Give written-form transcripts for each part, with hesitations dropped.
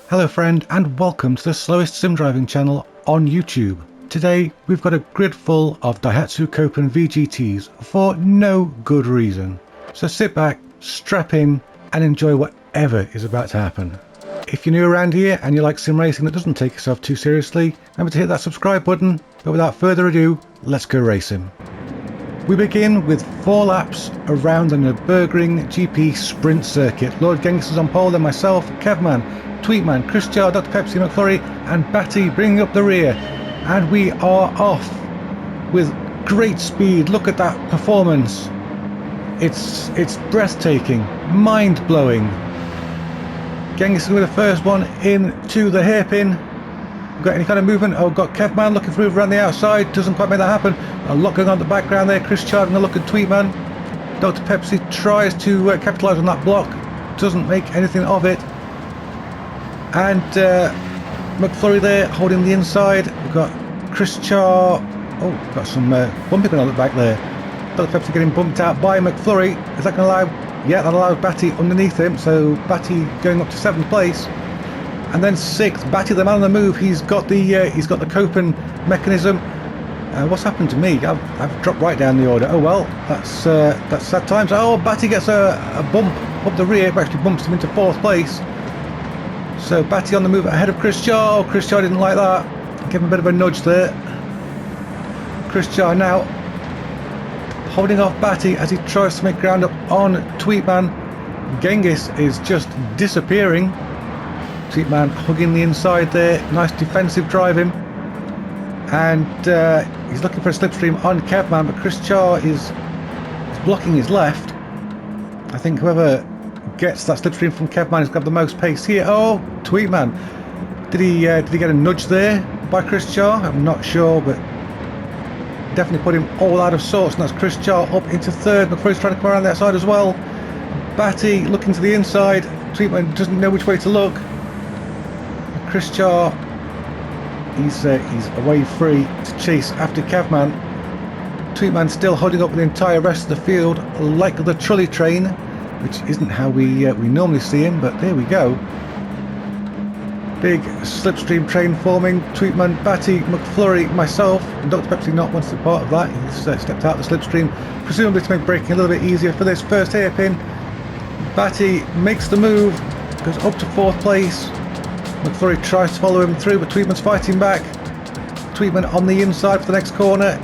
Hello friend, and welcome to the slowest sim driving channel on YouTube. Today we've got a grid full of Daihatsu Copen VGTs for no good reason. So sit back, strap in and enjoy whatever is about to happen. If you're new around here and you like sim racing that doesn't take itself too seriously, remember to hit that subscribe button, but without further ado, let's go racing. We begin with 4 laps around the Nürburgring GP sprint circuit. Lord Genghis is on pole, then myself, Kevman, Tweetman, Chris Jar, Dr. Pepsi, McFlurry and Batty bringing up the rear. And we are off with great speed. Look at that performance. It's breathtaking, mind-blowing. Genghis with the first one into the hairpin. Got any kind of movement? Oh, got Kevman looking through around the outside. Doesn't quite make that happen. A lot going on in the background there. Chris Jar having a look at Tweetman. Dr. Pepsi tries to capitalise on that block. Doesn't make anything of it. And McFlurry there holding the inside. We've got Chris Char. Oh, got some bumping on the back there. Dr. Pepsi getting bumped out by McFlurry. Is that going to allow? Yeah, that allows Batty underneath him. So Batty going up to 7th place. And then 6th, Batty the man on the move. He's got the Copen mechanism. What's happened to me? I've dropped right down the order. Oh well, that's sad times. Oh, Batty gets a bump up the rear. It actually bumps him into 4th place. So Batty on the move ahead of Chris Jar. Oh, Chris Jar didn't like that. Give him a bit of a nudge there. Chris Jar now holding off Batty as he tries to make ground up on Tweetman. Genghis is just disappearing. Tweetman hugging the inside there. Nice defensive driving. And he's looking for a slipstream on Kevman, but Chris Jar is blocking his left. I think whoever gets that slipstream from Kevman has got the most pace here. Oh, Tweetman. Did he get a nudge there by Chris Jar? I'm not sure, but definitely put him all out of sorts. And that's Chris Jar up into 3rd. McFlurry's trying to come around the outside as well. Batty looking to the inside. Tweetman doesn't know which way to look. Chris Jar, he's away free to chase after Kevman. Tweetman still holding up the entire rest of the field like the trolley train, which isn't how we normally see him, but there we go. Big slipstream train forming. Tweetman, Batty, McFlurry, myself, and Dr. Pepsi not wants to be part of that. He's stepped out of the slipstream, presumably to make braking a little bit easier for this first hairpin. Batty makes the move, goes up to 4th place. McFlurry tries to follow him through, but Tweetman's fighting back. Tweetman on the inside for the next corner.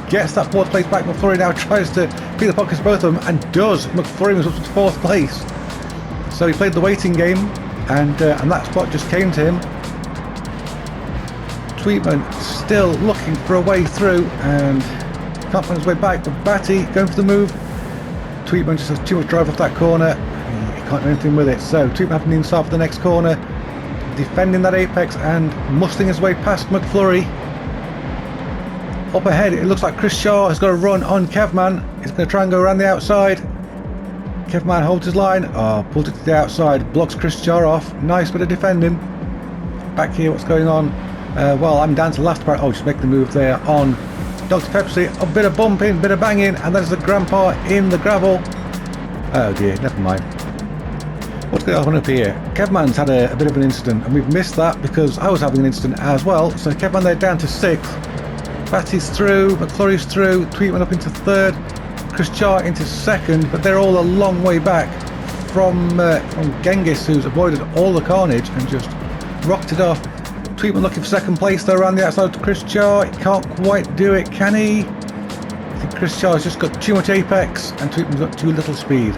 Gets that 4th place back. McFlurry now tries to beat the pockets of both of them, and does. McFlurry was up to 4th place. So he played the waiting game, and that spot just came to him. Tweetman still looking for a way through, and can't find his way back, but Batty going for the move. Tweetman just has too much drive off that corner. He can't do anything with it. So Tweetman having the inside for the next corner. Defending that apex and muscling his way past McFlurry. Up ahead, it looks like Chris Shaw has got a run on Kevman. He's going to try and go around the outside. Kevman holds his line. Oh, pulls it to the outside. Blocks Chris Shaw off. Nice bit of defending. Back here, what's going on? Well, I'm down to the last part. Oh, just make the move there on Dr. Pepsi. A bit of bumping, bit of banging, and there's the grandpa in the gravel. Oh dear, never mind. What's going on up here? Kevman's had a bit of an incident, and we've missed that because I was having an incident as well. So Kevman there down to 6th. Batty's through, McFlurry's through, Tweetman up into 3rd, Chris Jar into 2nd, but they're all a long way back from Genghis, who's avoided all the carnage and just rocked it off. Tweetman looking for 2nd place though around the outside to Chris Jar. He can't quite do it, can he? I think Chris Jar's just got too much apex and Tweetman's got too little speed.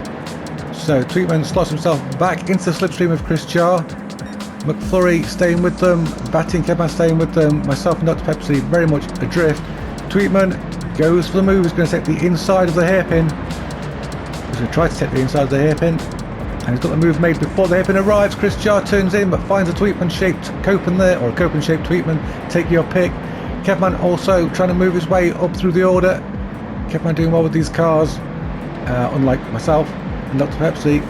So Tweetman slots himself back into the slipstream of Chris Jar. McFlurry staying with them, Batty and Kevman staying with them, myself and Dr. Pepsi very much adrift. Tweetman goes for the move, he's going to take the inside of the hairpin. He's going to try to take the inside of the hairpin. And he's got the move made before the hairpin arrives. Chris Jar turns in but finds a Tweetman shaped Copen there, or a Copen shaped Tweetman. Take your pick. Kevman also trying to move his way up through the order. Kevman doing well with these cars, unlike myself. Dr. Pepsi.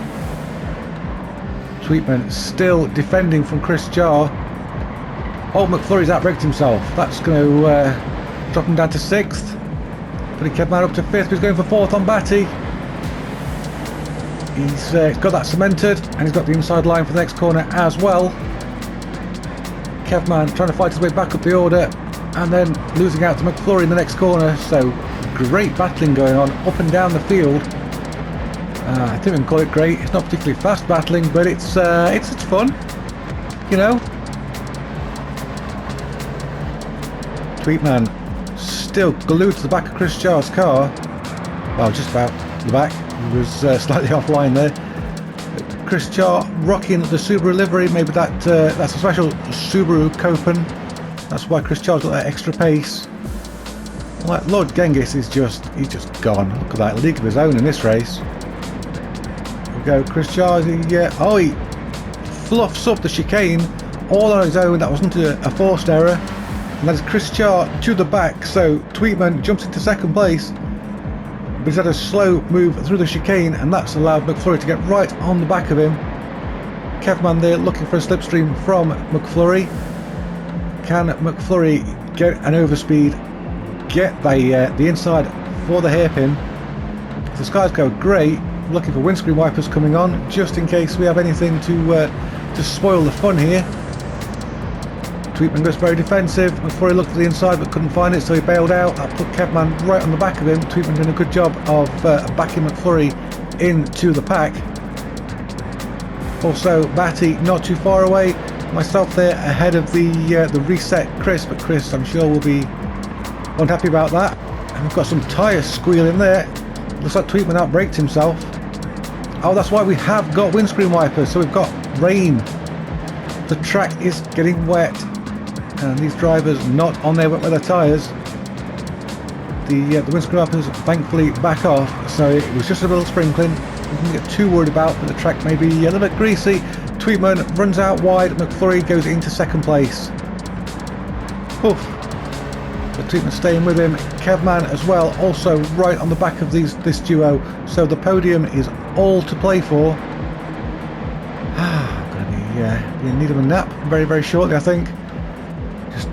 Tweetman still defending from Chris Jar. Oh, McFlurry's outbraked himself. That's going to drop him down to 6th. Putting Kevman up to 5th, but he's going for 4th on Batty. He's got that cemented, and he's got the inside line for the next corner as well. Kevman trying to fight his way back up the order and then losing out to McFlurry in the next corner. So great battling going on up and down the field. I think we can call it great. It's not particularly fast battling, but it's fun, you know. Tweetman still glued to the back of Chris Jar's car. Well, just about the back. He was slightly offline there. Chris Jar rocking the Subaru livery. Maybe that's a special Subaru Copen. That's why Chris Jar's got that extra pace. Like Lord Genghis is he's just gone. Look at that, league of his own in this race. Here we go, Chris Jar. He fluffs up the chicane all on his own. That wasn't a forced error. And that is Chris Jar to the back. So Tweetman jumps into second place. But he's had a slow move through the chicane, and that's allowed McFlurry to get right on the back of him. Kevman there looking for a slipstream from McFlurry. Can McFlurry get an overspeed, get the inside for the hairpin? If the skies go great, looking for windscreen wipers coming on, just in case we have anything to spoil the fun here. Tweetman goes very defensive. McFlurry looked to the inside but couldn't find it, so he bailed out. That put Kevman right on the back of him. Tweetman doing a good job of backing McFlurry into the pack. Also, Batty not too far away. Myself there ahead of the reset Chris, but Chris I'm sure will be unhappy about that. And we've got some tyres squealing there. Looks like Tweetman outbraked himself. Oh, that's why we have got windscreen wipers. So we've got rain. The track is getting wet. And these drivers not on their wet weather tyres. The windscreen wipers thankfully back off, so it was just a little sprinkling. We didn't get too worried about, but the track may be a little bit greasy. Tweetman runs out wide. McFlurry goes into second place. Oof. But Tweetman staying with him. Kevman as well, also right on the back of this duo. So the podium is all to play for. I'm going to be in need of a nap very, very shortly, I think.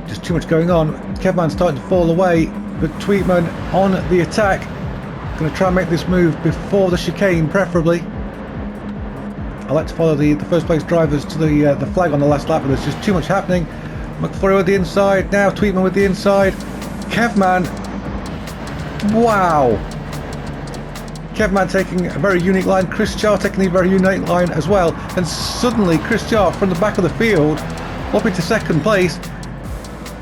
Just too much going on. Kevman's starting to fall away, but Tweetman on the attack. Going to try and make this move before the chicane, preferably. I like to follow the first place drivers to the flag on the last lap, but there's just too much happening. McFlurry with the inside, now Tweetman with the inside. Kevman, wow! Kevman taking a very unique line, Chris Jar taking a very unique line as well, and suddenly Chris Jar from the back of the field up into second place.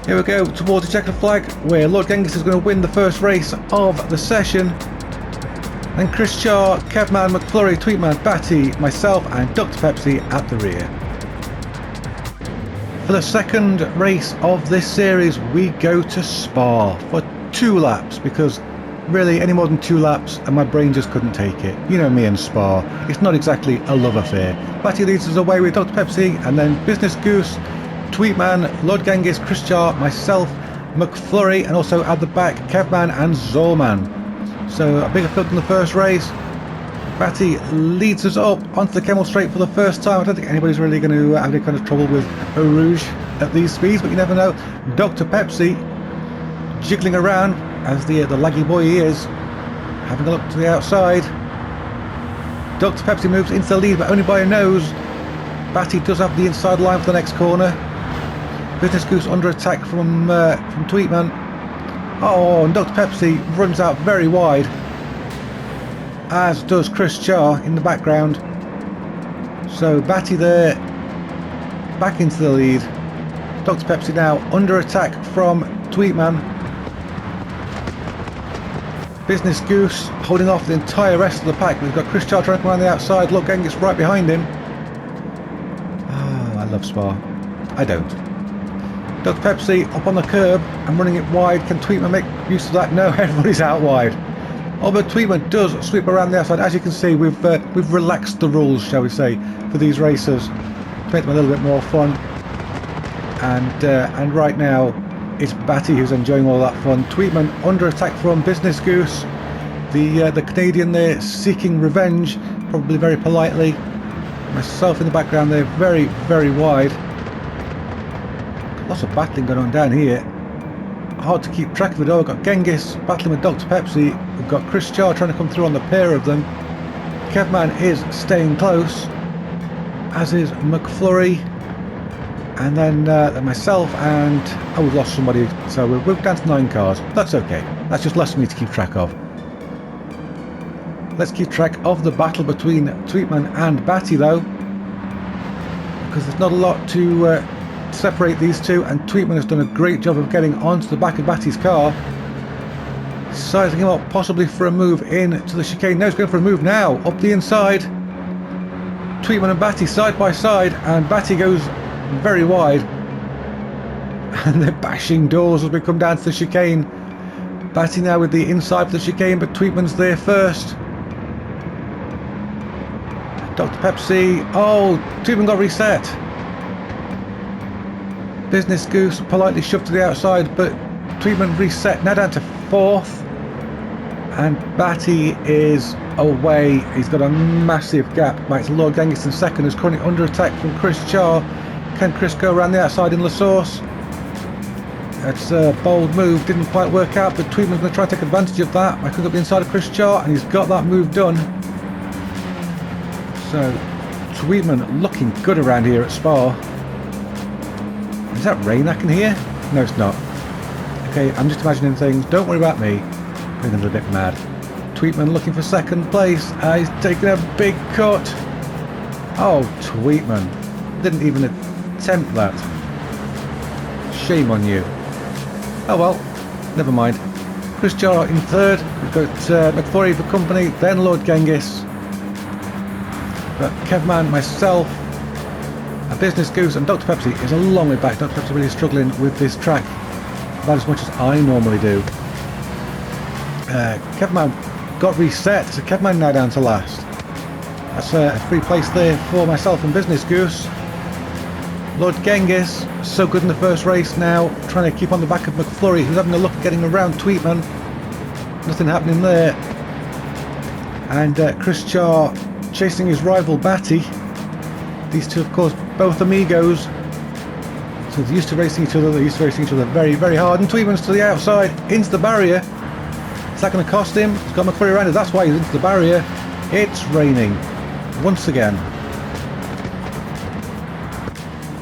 Here we go towards the checkered flag, where Lord Genghis is going to win the first race of the session. And Chris Jar, Kevman, McFlurry, Tweetman, Batty, myself and Dr. Pepsi at the rear. For the second race of this series, we go to Spa for 2 laps, because really any more than 2 laps and my brain just couldn't take it. You know me and Spa, it's not exactly a love affair. Batty leads us away with Dr. Pepsi, and then Business Goose, Tweetman, Lord Genghis, Chris Jar, myself, McFlurry, and also at the back Kevman and Zorman. So a bigger field than the first race. Batty leads us up onto the Kemmel Straight for the first time. I don't think anybody's really going to have any kind of trouble with Eau Rouge at these speeds, but you never know. Dr. Pepsi jiggling around as the laggy boy he is, having a look to the outside. Dr. Pepsi moves into the lead, but only by a nose. Batty does have the inside line for the next corner. Business Goose under attack from Tweetman. Oh, and Dr. Pepsi runs out very wide, as does Chris Jar in the background. So Batty there, back into the lead. Dr. Pepsi now under attack from Tweetman. Business Goose holding off the entire rest of the pack. We've got Chris Jar trying to come around the outside. Look, Genghis right behind him. Oh, I love Spa. I don't. Dr. Pepsi up on the curb and running it wide. Can Tweetman make use of that? No, everybody's out wide. Oh, but Tweetman does sweep around the outside. As you can see, we've relaxed the rules, shall we say, for these races to make them a little bit more fun. And right now, it's Batty who's enjoying all that fun. Tweetman under attack from Business Goose. The Canadian there seeking revenge, probably very politely. Myself in the background there, very, very wide. Lots of battling going on down here. Hard to keep track of it all. We've got Genghis battling with Dr. Pepsi. We've got Chris Jar trying to come through on the pair of them. Kevman is staying close, as is McFlurry. And then myself and... oh, we've lost somebody, so we're down to 9 cars. That's okay. That's just less for me to keep track of. Let's keep track of the battle between Tweetman and Batty, though, because there's not a lot to separate these two, and Tweetman has done a great job of getting onto the back of Batty's car, sizing him up possibly for a move in to the chicane. No, he's going for a move now, up the inside. Tweetman and Batty side by side, and Batty goes very wide, and they're bashing doors as we come down to the chicane. Batty now with the inside of the chicane, but Tweetman's there first. Dr. Pepsi. Oh, Tweetman got reset. Business Goose politely shoved to the outside, but Tweetman reset, now down to 4th. And Batty is away. He's got a massive gap. Right, it's Lord Genghis in 2nd, who's currently under attack from Chris Char. Can Chris go around the outside in La Source? That's a bold move, didn't quite work out, but Tweetman's going to try to take advantage of that by coming up the inside of Chris Char, and he's got that move done. So, Tweetman looking good around here at Spa. Is that rain I can hear? No, it's not. Okay, I'm just imagining things. Don't worry about me. I'm a little bit mad. Tweetman looking for 2nd place. He's taking a big cut. Oh, Tweetman. Didn't even attempt that. Shame on you. Oh well, never mind. Chris Char in 3rd. We've got McFlurry for company, then Lord Genghis. But Kevman, myself, a Business Goose and Dr. Pepsi is a long way back. Dr. Pepsi really struggling with this track about as much as I normally do. Kevman got reset, so Kevman now down to last. That's a free place there for myself and Business Goose. Lord Genghis, so good in the first race, now trying to keep on the back of McFlurry, who's having a look at getting around Tweetman. Nothing happening there. And Chris Char chasing his rival Batty. These two, of course, both amigos. So they're used to racing each other. They're used to racing each other very, very hard. And Tweetman's to the outside, into the barrier. Is that going to cost him? He's got McFlurry around it. That's why he's into the barrier. It's raining once again.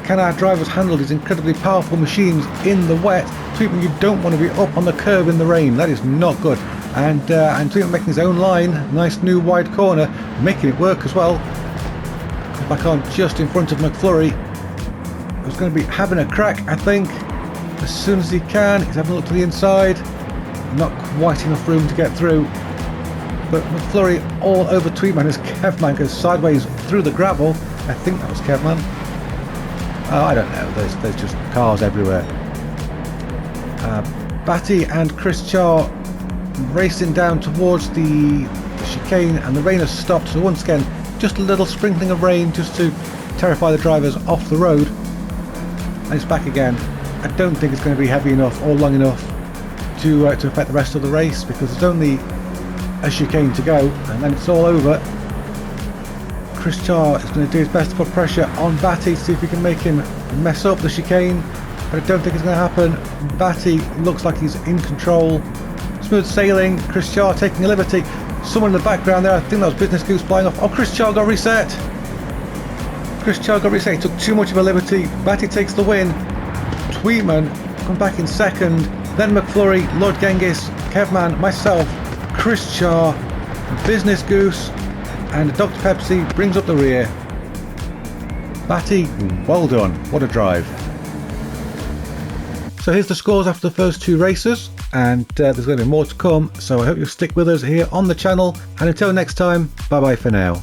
Can our drivers handle these incredibly powerful machines in the wet? Tweetman, you don't want to be up on the curb in the rain. That is not good. And Tweetman making his own line. Nice new wide corner, making it work as well. Comes back on just in front of McFlurry, who's going to be having a crack, I think, as soon as he can. He's having a look to the inside. Not quite enough room to get through. But McFlurry all over Tweetman as Kevman goes sideways through the gravel. I think that was Kevman. Oh, I don't know. There's just cars everywhere. Batty and Chris Char racing down towards the chicane, and the rain has stopped. So once again, just a little sprinkling of rain just to terrify the drivers off the road. And it's back again. I don't think it's going to be heavy enough or long enough to affect the rest of the race, because there's only a chicane to go, and then it's all over. Chris Char is going to do his best to put pressure on Batty to see if he can make him mess up the chicane, but I don't think it's going to happen. Batty looks like he's in control. Smooth sailing. Chris Char taking a liberty. Someone in the background there, I think that was Business Goose flying off. Oh, Chris Char got reset. Chris Char got reset. He took too much of a liberty. Batty takes the win. Tweetman comes back in 2nd. Then McFlurry, Lord Genghis, Kevman, myself, Chris Char, Business Goose, and Dr. Pepsi brings up the rear. Batty, well done. What a drive. So here's the scores after the first 2 races, and there's going to be more to come, so I hope you'll stick with us here on the channel, and until next time, bye bye for now.